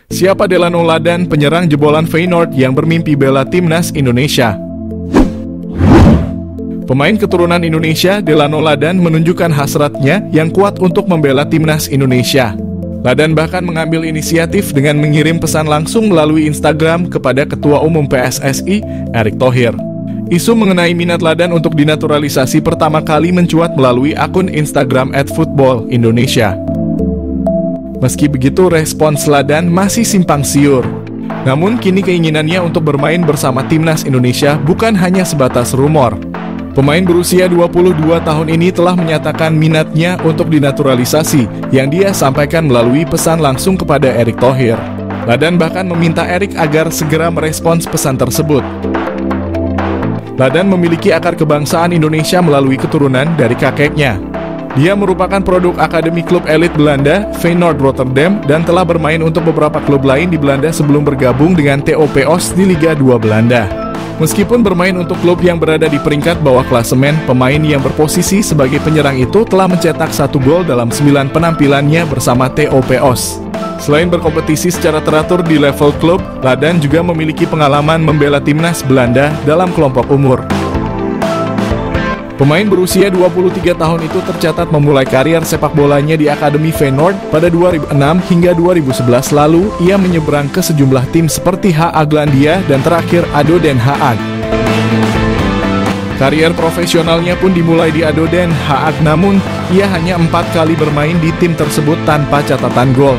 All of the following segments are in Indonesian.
Siapa Delano Ladan, penyerang jebolan Feyenoord yang bermimpi bela timnas Indonesia? Pemain keturunan Indonesia, Delano Ladan menunjukkan hasratnya yang kuat untuk membela timnas Indonesia. Ladan bahkan mengambil inisiatif dengan mengirim pesan langsung melalui Instagram kepada Ketua Umum PSSI, Erick Thohir. Isu mengenai minat Ladan untuk dinaturalisasi pertama kali mencuat melalui akun Instagram @footballindonesia. Meski begitu, respons Ladan masih simpang siur. Namun kini keinginannya untuk bermain bersama timnas Indonesia bukan hanya sebatas rumor. Pemain berusia 22 tahun ini telah menyatakan minatnya untuk dinaturalisasi yang dia sampaikan melalui pesan langsung kepada Erick Thohir. Ladan bahkan meminta Erick agar segera merespons pesan tersebut. Ladan memiliki akar kebangsaan Indonesia melalui keturunan dari kakeknya. Dia merupakan produk akademi klub elit Belanda, Feyenoord Rotterdam, dan telah bermain untuk beberapa klub lain di Belanda sebelum bergabung dengan TOP Os di Liga 2 Belanda. Meskipun bermain untuk klub yang berada di peringkat bawah klasemen, pemain yang berposisi sebagai penyerang itu telah mencetak 1 gol dalam 9 penampilannya bersama TOP Os. Selain berkompetisi secara teratur di level klub, Ladan juga memiliki pengalaman membela timnas Belanda dalam kelompok umur. Pemain berusia 23 tahun itu tercatat memulai karier sepak bolanya di Akademi Feyenoord pada 2006 hingga 2011 lalu. Ia menyeberang ke sejumlah tim seperti HA Glandia dan terakhir ADO Den Haag. Karier profesionalnya pun dimulai di ADO Den Haag, namun ia hanya 4 kali bermain di tim tersebut tanpa catatan gol.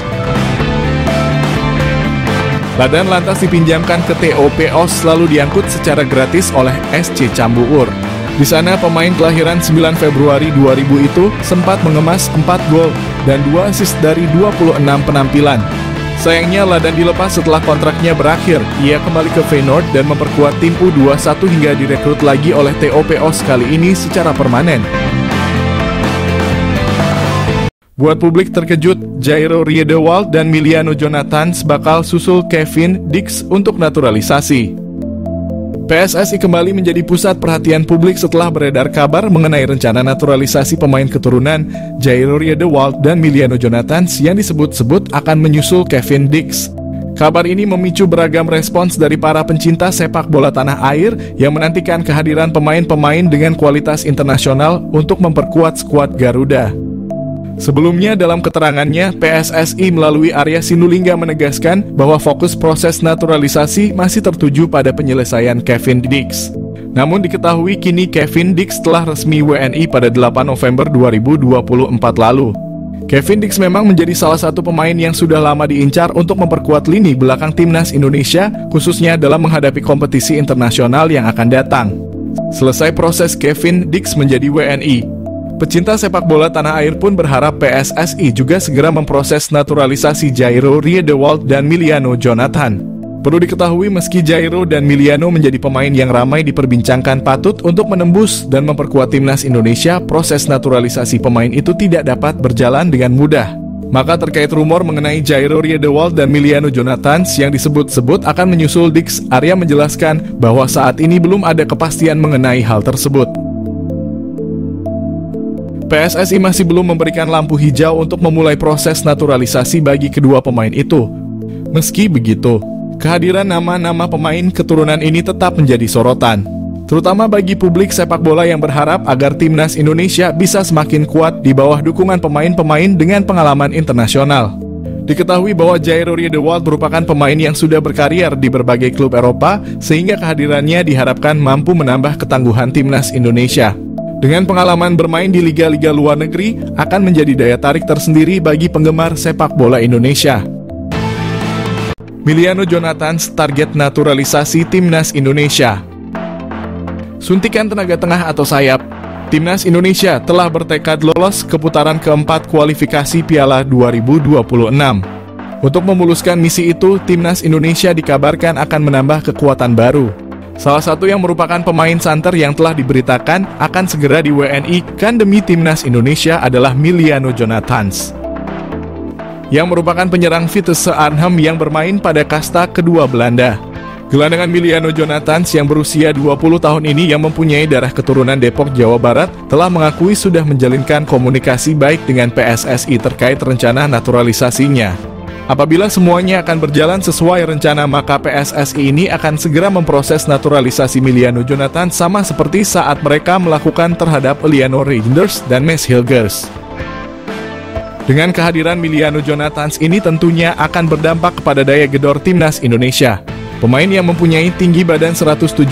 Ladan lantas dipinjamkan ke TOP Os lalu diangkut secara gratis oleh SC Cambuur. Di sana pemain kelahiran 9 Februari 2000 itu sempat mengemas 4 gol dan 2 assist dari 26 penampilan. Sayangnya Ladan dilepas setelah kontraknya berakhir. Ia kembali ke Feyenoord dan memperkuat tim U21 hingga direkrut lagi oleh TOP Os kali ini secara permanen. Buat publik terkejut, Jairo Riedewald dan Miliano Jonathans bakal susul Kevin Dix untuk naturalisasi. PSSI kembali menjadi pusat perhatian publik setelah beredar kabar mengenai rencana naturalisasi pemain keturunan Jairo Riedewald dan Miliano Jonathans yang disebut-sebut akan menyusul Kevin Dix. Kabar ini memicu beragam respons dari para pencinta sepak bola tanah air yang menantikan kehadiran pemain-pemain dengan kualitas internasional untuk memperkuat skuad Garuda. Sebelumnya dalam keterangannya, PSSI melalui Arya Sinulinga menegaskan bahwa fokus proses naturalisasi masih tertuju pada penyelesaian Kevin Dix. Namun diketahui kini Kevin Dix telah resmi WNI pada 8 November 2024 lalu. Kevin Dix memang menjadi salah satu pemain yang sudah lama diincar untuk memperkuat lini belakang timnas Indonesia, khususnya dalam menghadapi kompetisi internasional yang akan datang. Selesai proses Kevin Dix menjadi WNI, pecinta sepak bola tanah air pun berharap PSSI juga segera memproses naturalisasi Jairo Riedewald dan Miliano Jonathan. Perlu diketahui meski Jairo dan Miliano menjadi pemain yang ramai diperbincangkan patut untuk menembus dan memperkuat timnas Indonesia, proses naturalisasi pemain itu tidak dapat berjalan dengan mudah. Maka terkait rumor mengenai Jairo Riedewald dan Miliano Jonathan yang disebut-sebut akan menyusul Dix, Arya menjelaskan bahwa saat ini belum ada kepastian mengenai hal tersebut. PSSI masih belum memberikan lampu hijau untuk memulai proses naturalisasi bagi kedua pemain itu. Meski begitu, kehadiran nama-nama pemain keturunan ini tetap menjadi sorotan, terutama bagi publik sepak bola yang berharap agar timnas Indonesia bisa semakin kuat di bawah dukungan pemain-pemain dengan pengalaman internasional. Diketahui bahwa Jairo Riedewald merupakan pemain yang sudah berkarier di berbagai klub Eropa, sehingga kehadirannya diharapkan mampu menambah ketangguhan timnas Indonesia. Dengan pengalaman bermain di liga-liga luar negeri, akan menjadi daya tarik tersendiri bagi penggemar sepak bola Indonesia. Miliano Jonathans target naturalisasi timnas Indonesia. Suntikan tenaga tengah atau sayap, timnas Indonesia telah bertekad lolos ke putaran keempat kualifikasi Piala 2026. Untuk memuluskan misi itu, timnas Indonesia dikabarkan akan menambah kekuatan baru. Salah satu yang merupakan pemain santer yang telah diberitakan akan segera di WNI kan demi timnas Indonesia adalah Miliano Jonathans, yang merupakan penyerang Vitesse Arnhem yang bermain pada kasta kedua Belanda. Gelandangan Miliano Jonathans yang berusia 20 tahun ini yang mempunyai darah keturunan Depok, Jawa Barat telah mengakui sudah menjalinkan komunikasi baik dengan PSSI terkait rencana naturalisasinya. Apabila semuanya akan berjalan sesuai rencana, maka PSSI ini akan segera memproses naturalisasi Emiliano Jonathan sama seperti saat mereka melakukan terhadap Eleanor Reinders dan Max Hilgers. Dengan kehadiran Emiliano Jonathan ini tentunya akan berdampak kepada daya gedor timnas Indonesia. Pemain yang mempunyai tinggi badan 178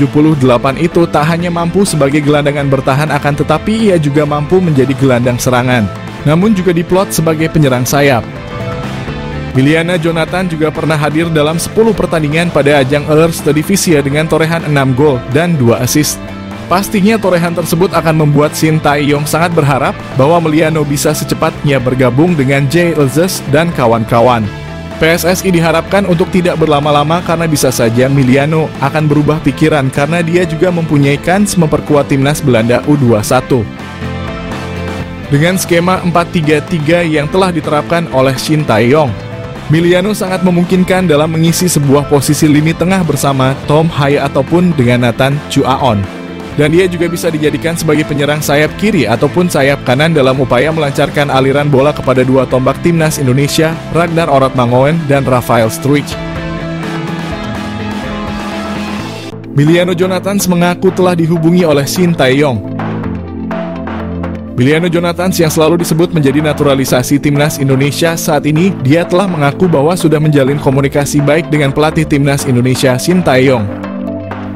itu tak hanya mampu sebagai gelandangan bertahan, akan tetapi ia juga mampu menjadi gelandang serangan, namun juga diplot sebagai penyerang sayap. Emiliano Jonathan juga pernah hadir dalam 10 pertandingan pada ajang Eerste Divisie dengan torehan 6 gol dan 2 assist. Pastinya torehan tersebut akan membuat Shin Tae-yong sangat berharap bahwa Emiliano bisa secepatnya bergabung dengan Jay Elzes dan kawan-kawan. PSSI diharapkan untuk tidak berlama-lama karena bisa saja Emiliano akan berubah pikiran karena dia juga mempunyai kans memperkuat timnas Belanda U21. Dengan skema 4-3-3 yang telah diterapkan oleh Shin Tae-yong, Emiliano sangat memungkinkan dalam mengisi sebuah posisi lini tengah bersama Tom Haye ataupun dengan Nathan Chuaon. Dan dia juga bisa dijadikan sebagai penyerang sayap kiri ataupun sayap kanan dalam upaya melancarkan aliran bola kepada dua tombak timnas Indonesia, Ragnar Orotmangoen dan Rafael Struijk. Emiliano Jonathan mengaku telah dihubungi oleh Shin Tae-yong. Emiliano Jonathan yang selalu disebut menjadi naturalisasi timnas Indonesia saat ini, dia telah mengaku bahwa sudah menjalin komunikasi baik dengan pelatih timnas Indonesia Shin Tae-yong.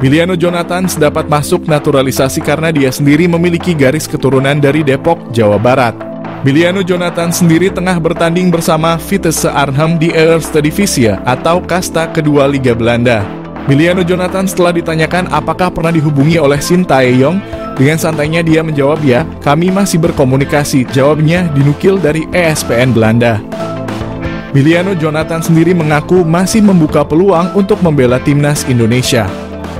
Emiliano Jonathan dapat masuk naturalisasi karena dia sendiri memiliki garis keturunan dari Depok, Jawa Barat. Emiliano Jonathan sendiri tengah bertanding bersama Vitesse Arnhem di Eerste Divisie atau kasta kedua Liga Belanda. Emiliano Jonathan setelah ditanyakan apakah pernah dihubungi oleh Shin Tae-yong, dengan santainya dia menjawab, "Ya, kami masih berkomunikasi," jawabnya dinukil dari ESPN Belanda. Emiliano Jonathan sendiri mengaku masih membuka peluang untuk membela timnas Indonesia.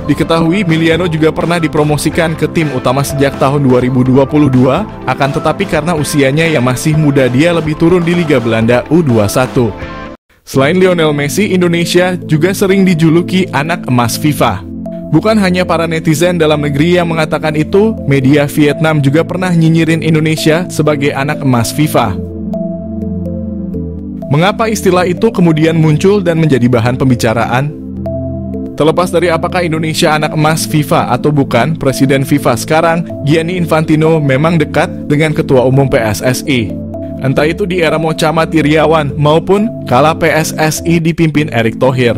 Diketahui Emiliano juga pernah dipromosikan ke tim utama sejak tahun 2022, akan tetapi karena usianya yang masih muda dia lebih turun di Liga Belanda U21. Selain Lionel Messi, Indonesia juga sering dijuluki anak emas FIFA. Bukan hanya para netizen dalam negeri yang mengatakan itu, media Vietnam juga pernah nyinyirin Indonesia sebagai anak emas FIFA. Mengapa istilah itu kemudian muncul dan menjadi bahan pembicaraan? Terlepas dari apakah Indonesia anak emas FIFA atau bukan, Presiden FIFA sekarang, Gianni Infantino, memang dekat dengan Ketua Umum PSSI. Entah itu di era Mocamat Iriawan maupun kala PSSI dipimpin Erick Thohir.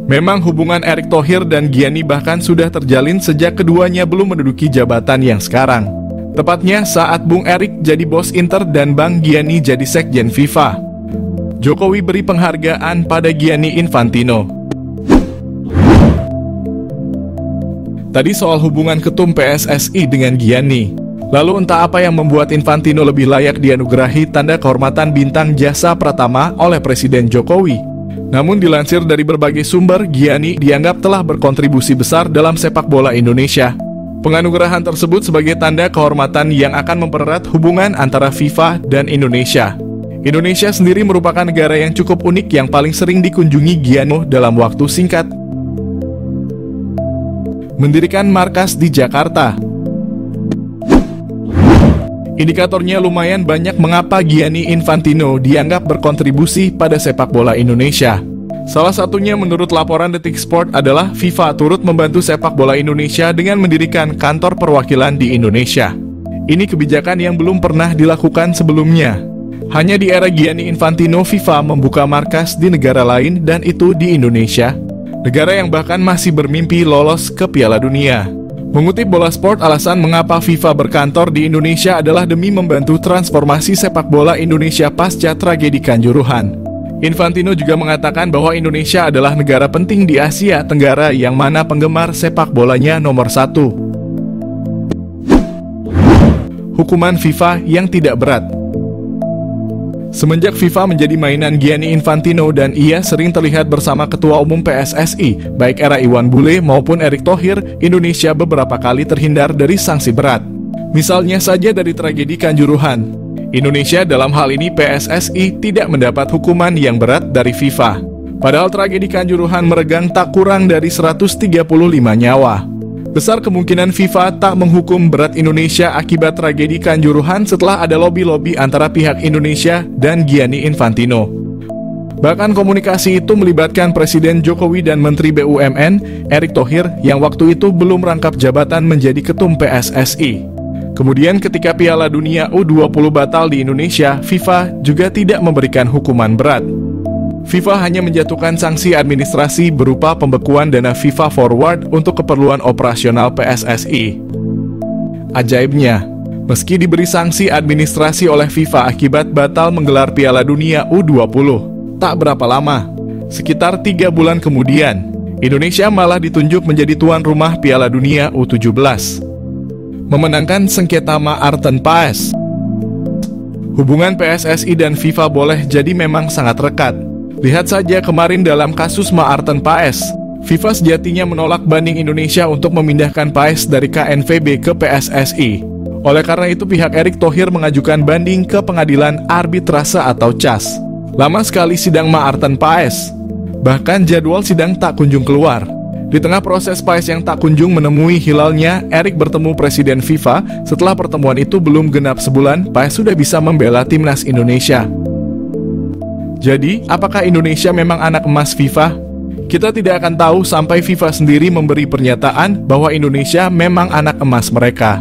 Memang hubungan Erick Thohir dan Gianni bahkan sudah terjalin sejak keduanya belum menduduki jabatan yang sekarang. Tepatnya saat Bung Erick jadi bos Inter dan Bang Gianni jadi sekjen FIFA. Jokowi beri penghargaan pada Gianni Infantino. Tadi soal hubungan ketum PSSI dengan Gianni. Lalu entah apa yang membuat Infantino lebih layak dianugerahi tanda kehormatan bintang jasa pratama oleh Presiden Jokowi. Namun dilansir dari berbagai sumber, Gianni dianggap telah berkontribusi besar dalam sepak bola Indonesia. Penganugerahan tersebut sebagai tanda kehormatan yang akan mempererat hubungan antara FIFA dan Indonesia. Indonesia sendiri merupakan negara yang cukup unik yang paling sering dikunjungi Gianni dalam waktu singkat. Mendirikan markas di Jakarta. Indikatornya lumayan banyak mengapa Gianni Infantino dianggap berkontribusi pada sepak bola Indonesia. Salah satunya menurut laporan Detik Sport adalah FIFA turut membantu sepak bola Indonesia dengan mendirikan kantor perwakilan di Indonesia. Ini kebijakan yang belum pernah dilakukan sebelumnya. Hanya di era Gianni Infantino FIFA membuka markas di negara lain dan itu di Indonesia. Negara yang bahkan masih bermimpi lolos ke Piala Dunia. Mengutip Bola Sport, alasan mengapa FIFA berkantor di Indonesia adalah demi membantu transformasi sepak bola Indonesia pasca tragedi Kanjuruhan. Infantino juga mengatakan bahwa Indonesia adalah negara penting di Asia Tenggara yang mana penggemar sepak bolanya nomor 1. Hukuman FIFA yang tidak berat. Semenjak FIFA menjadi mainan Gianni Infantino dan ia sering terlihat bersama Ketua Umum PSSI, baik era Iwan Bule maupun Erick Thohir, Indonesia beberapa kali terhindar dari sanksi berat. Misalnya saja dari tragedi Kanjuruhan. Indonesia dalam hal ini PSSI tidak mendapat hukuman yang berat dari FIFA. Padahal tragedi Kanjuruhan meregang tak kurang dari 135 nyawa. Besar kemungkinan FIFA tak menghukum berat Indonesia akibat tragedi Kanjuruhan setelah ada lobi-lobi antara pihak Indonesia dan Gianni Infantino. Bahkan komunikasi itu melibatkan Presiden Jokowi dan Menteri BUMN, Erick Thohir, yang waktu itu belum rangkap jabatan menjadi ketum PSSI. Kemudian ketika Piala Dunia U20 batal di Indonesia, FIFA juga tidak memberikan hukuman berat. FIFA hanya menjatuhkan sanksi administrasi berupa pembekuan dana FIFA Forward untuk keperluan operasional PSSI. Ajaibnya, meski diberi sanksi administrasi oleh FIFA akibat batal menggelar Piala Dunia U20, tak berapa lama, sekitar 3 bulan kemudian, Indonesia malah ditunjuk menjadi tuan rumah Piala Dunia U17, memenangkan sengketa Maarten Paes. Hubungan PSSI dan FIFA boleh jadi memang sangat rekat. Lihat saja kemarin dalam kasus Maarten Paes, FIFA sejatinya menolak banding Indonesia untuk memindahkan Paes dari KNVB ke PSSI. Oleh karena itu pihak Erick Thohir mengajukan banding ke Pengadilan Arbitrase atau CAS. Lama sekali sidang Maarten Paes. Bahkan jadwal sidang tak kunjung keluar. Di tengah proses Paes yang tak kunjung menemui hilalnya, Erick bertemu Presiden FIFA. Setelah pertemuan itu belum genap sebulan, Paes sudah bisa membela timnas Indonesia. Jadi, apakah Indonesia memang anak emas FIFA? Kita tidak akan tahu sampai FIFA sendiri memberi pernyataan bahwa Indonesia memang anak emas mereka.